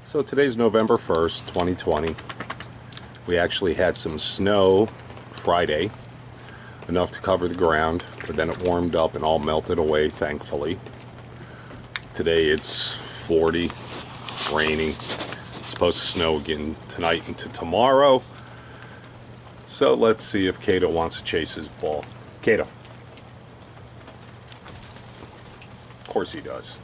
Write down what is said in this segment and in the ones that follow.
So today's November 1st, 2020. We actually had some snow Friday, enough to cover the ground, but then it warmed up and all melted away, thankfully. Today it's 40, raining. It's supposed to snow again tonight into tomorrow. So let's see if Cato wants to chase his ball. Cato. Of course he does.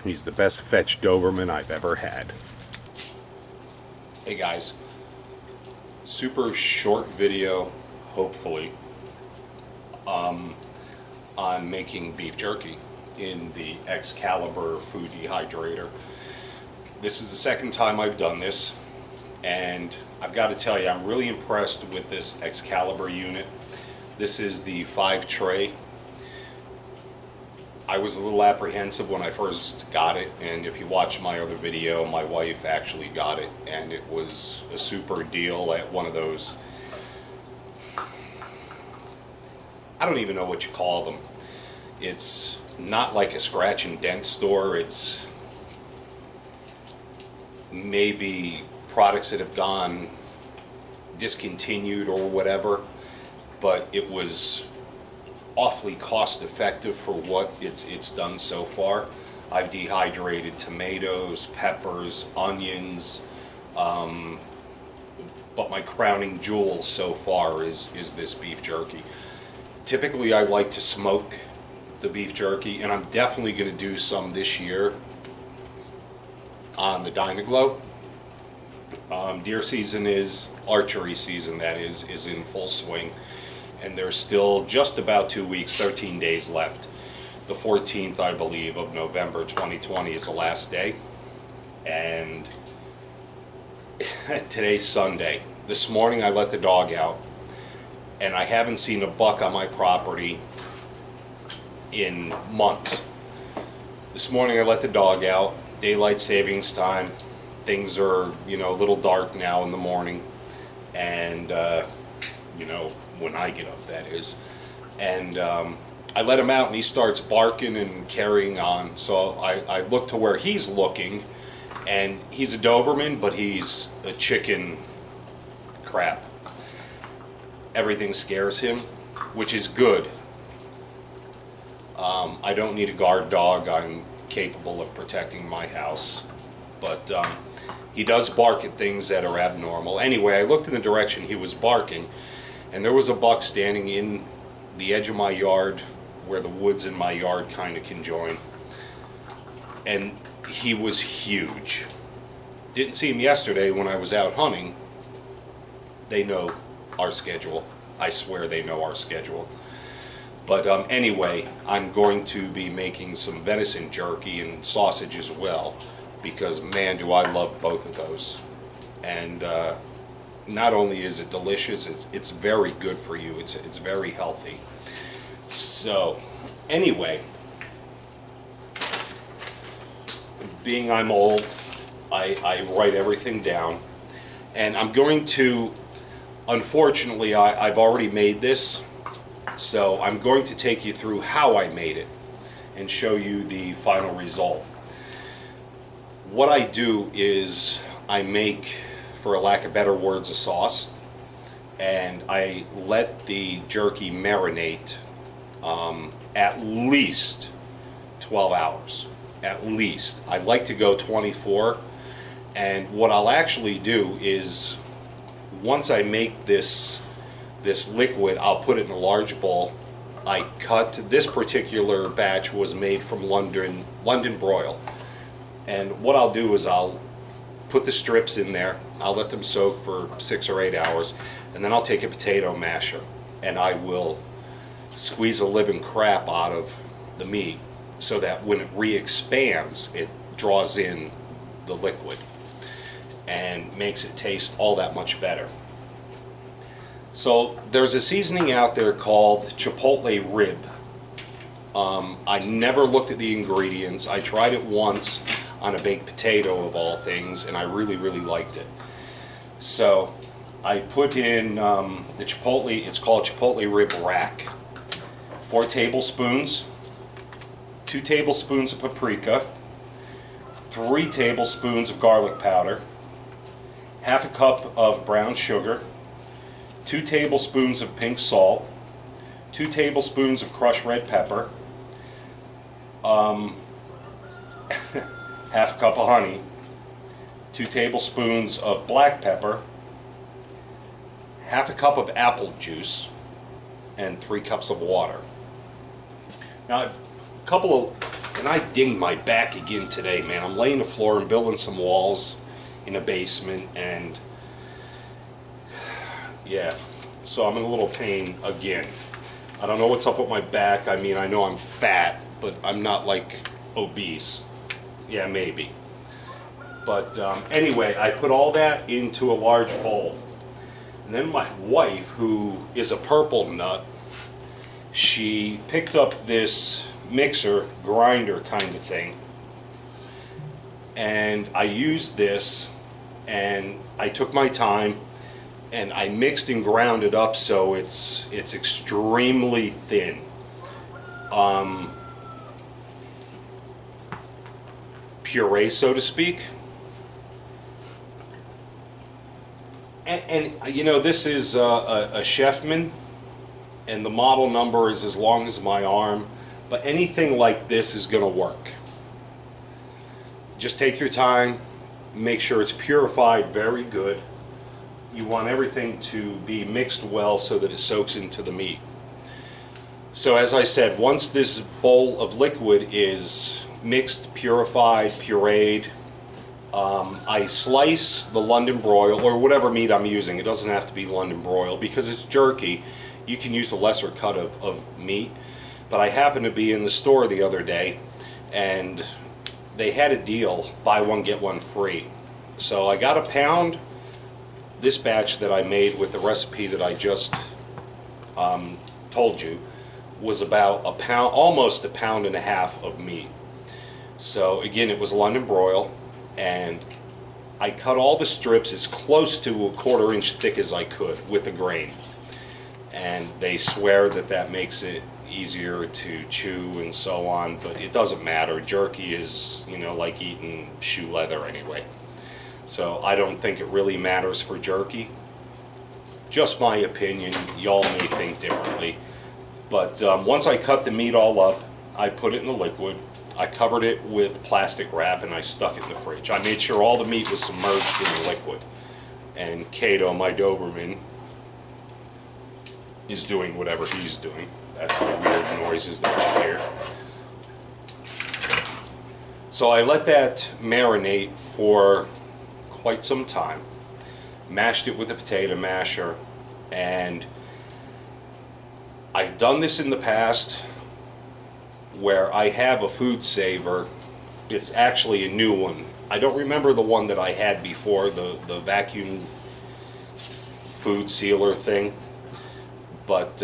He's the best fetch Doberman I've ever had. Hey guys, super short video, hopefully, on making beef jerky in the Excalibur Food Dehydrator. This is the second time I've done this, and I've got to tell you, I'm really impressed with this Excalibur unit. This is the 5-tray. I was a little apprehensive when I first got it, and if you watch my other video, my wife actually got it, and it was a super deal at one of those, I don't even know what you call them. It's not like a scratch and dent store. It's maybe products that have gone discontinued or whatever, but it was awfully cost effective for what it's done so far. I've dehydrated tomatoes, peppers, onions, but my crowning jewel so far is this beef jerky. Typically I like to smoke the beef jerky, and I'm definitely going to do some this year on the Dynaglow. Deer season archery season, that is in full swing. And there's still just about 2 weeks, 13 days left. The 14th, I believe, of November 2020 is the last day. And today's Sunday. This morning I let the dog out, and I haven't seen a buck on my property in months. This morning I let the dog out, daylight savings time. Things are, a little dark now in the morning. And, when I get up, that is. And I let him out, and he starts barking and carrying on. So I look to where he's looking, and he's a Doberman, but he's a chicken crap. Everything scares him, which is good. I don't need a guard dog. I'm capable of protecting my house. But he does bark at things that are abnormal. Anyway, I looked in the direction he was barking, and there was a buck standing in the edge of my yard where the woods in my yard kind of conjoin. And he was huge. Didn't see him yesterday when I was out hunting. They know our schedule. I swear they know our schedule. But anyway, I'm going to be making some venison jerky and sausage as well, because man, do I love both of those. And not only is it delicious, it's very good for you. It's very healthy. So anyway, being I'm old, I write everything down, and I'm going to, unfortunately, I've already made this, so I'm going to take you through how I made it and show you the final result. What I do is I make, for a lack of better words, a sauce, and I let the jerky marinate at least 12 hours. At least. I like to go 24, and what I'll actually do is, once I make this liquid, I'll put it in a large bowl. I cut, this particular batch was made from London broil. And what I'll do is I'll put the strips in there, I'll let them soak for 6 or 8 hours, and then I'll take a potato masher and I will squeeze the living crap out of the meat so that when it re-expands, it draws in the liquid and makes it taste all that much better. So there's a seasoning out there called Chipotle Rib. I never looked at the ingredients. I tried it once on a baked potato of all things, and I really liked it. So I put in the Chipotle, it's called Chipotle Rib Rack. 4 tablespoons. 2 tablespoons of paprika, 3 tablespoons of garlic powder, half a cup of brown sugar, 2 tablespoons of pink salt, 2 tablespoons of crushed red pepper, half a cup of honey, 2 tablespoons of black pepper, half a cup of apple juice, and 3 cups of water. Now, and I dinged my back again today, man. I'm laying the floor and building some walls in a basement, and yeah, so I'm in a little pain again. I don't know what's up with my back. I mean, I know I'm fat, but I'm not like obese. Yeah, maybe. But anyway, I put all that into a large bowl. And then my wife, who is a purple nut, she picked up this mixer grinder kind of thing. And I used this, and I took my time, and I mixed and ground it up so it's extremely thin. Puree, so to speak. And you know, this is a Chefman, and the model number is as long as my arm, but anything like this is going to work. Just take your time, make sure it's purified very good. You want everything to be mixed well so that it soaks into the meat. So as I said, once this bowl of liquid is mixed, purified, pureed, I slice the London broil, or whatever meat I'm using. It doesn't have to be London broil because it's jerky. You can use a lesser cut of meat. But I happened to be in the store the other day, and they had a deal, buy one get one free. So I got a pound. This batch that I made with the recipe that I just told you was about a pound, almost a pound and a half of meat. So again, it was London broil, and I cut all the strips as close to a 1/4 inch thick as I could with a grain. And they swear that that makes it easier to chew and so on, but it doesn't matter. Jerky is, you know, like eating shoe leather anyway. So I don't think it really matters for jerky. Just my opinion. Y'all may think differently. But once I cut the meat all up, I put it in the liquid. I covered it with plastic wrap and I stuck it in the fridge. I made sure all the meat was submerged in the liquid. And Cato, my Doberman, is doing whatever he's doing. That's the weird noises that you hear. So I let that marinate for quite some time. Mashed it with a potato masher, and I've done this in the past where I have a food saver. It's actually a new one. I don't remember the one that I had before, the vacuum food sealer thing, but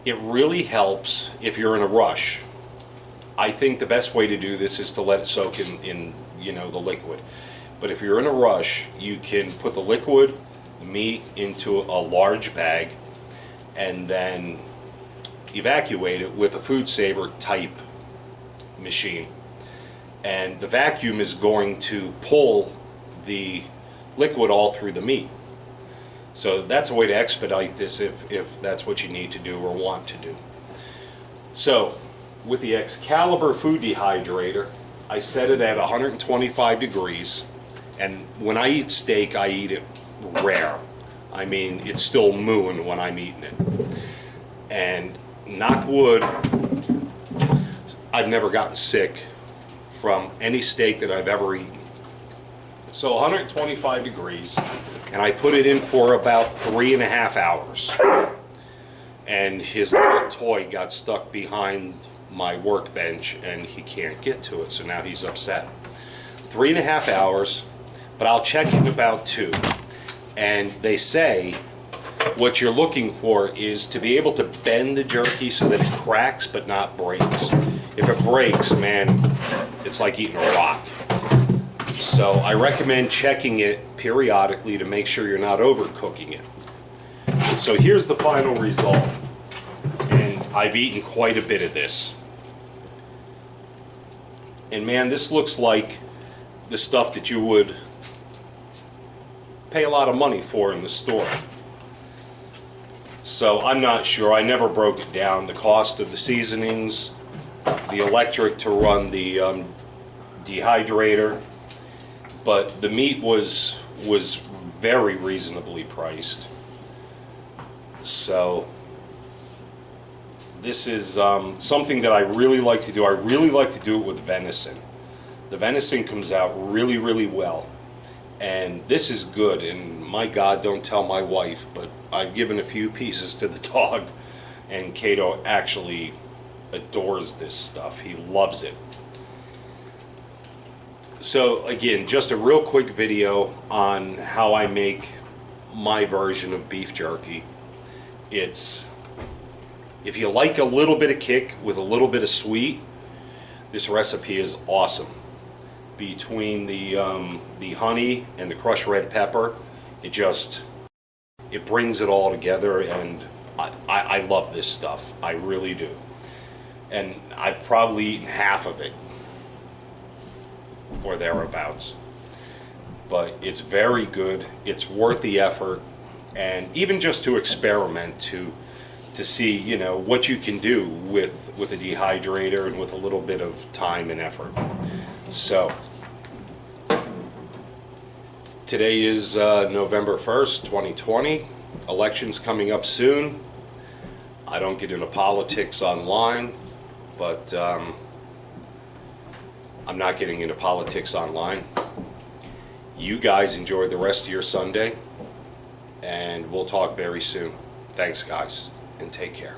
it really helps if you're in a rush. I think the best way to do this is to let it soak in you know, the liquid. But if you're in a rush, you can put the liquid, the meat, into a large bag and then evacuate it with a food saver type machine. And the vacuum is going to pull the liquid all through the meat. So that's a way to expedite this if that's what you need to do or want to do. So with the Excalibur Food Dehydrator, I set it at 125 degrees, and when I eat steak, I eat it rare. I mean, it's still mooing when I'm eating it. And knock wood, I've never gotten sick from any steak that I've ever eaten. So 125 degrees, and I put it in for about 3.5 hours. And his little toy got stuck behind my workbench and he can't get to it, so now he's upset. 3.5 hours, but I'll check in about 2. And they say what you're looking for is to be able to bend the jerky so that it cracks but not breaks. If it breaks, man, it's like eating a rock. So I recommend checking it periodically to make sure you're not overcooking it. So here's the final result. And I've eaten quite a bit of this. And man, this looks like the stuff that you would pay a lot of money for in the store. So I'm not sure. I never broke it down. The cost of the seasonings, the electric to run the dehydrator, but the meat was very reasonably priced. So this is something that I really like to do. I really like to do it with venison. The venison comes out really, really well. And this is good. And my God, don't tell my wife, but I've given a few pieces to the dog. And Cato actually adores this stuff. He loves it. So again, just a real quick video on how I make my version of beef jerky. It's, if you like a little bit of kick with a little bit of sweet, this recipe is awesome. Between the honey and the crushed red pepper, it brings it all together, and I love this stuff. I really do. And I've probably eaten half of it or thereabouts. But it's very good. It's worth the effort, and even just to experiment, to see, you know, what you can do with a dehydrator and with a little bit of time and effort. So today is November 1st, 2020. Elections coming up soon. I don't get into politics online, but I'm not getting into politics online. You guys enjoy the rest of your Sunday, and we'll talk very soon. Thanks, guys, and take care.